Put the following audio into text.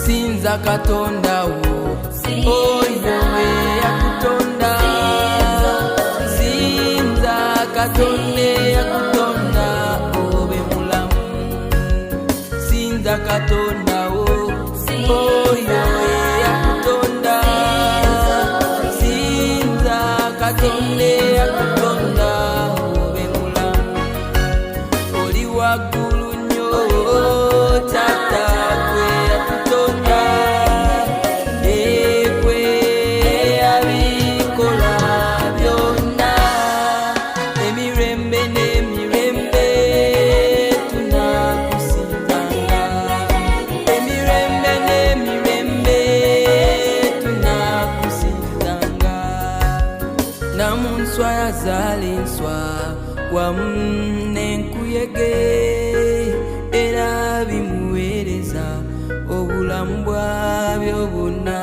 Sinza Katonda oyo yakutonda Sinza Katonda yakutonda obe mulamu Sinza Katonda oyo yakutonda Sinza Katonda yakutonda obe mulamu oli waggulu nnyo tata gwe yakutonda ekwe abikola byonna emirembe n'emirembe tunakusinzanga emirembe n'emirembe tunakusinzanga namunswa yazaala enswa wamu n'enkuyege era bimuweereza obulamu bwabyo bwonna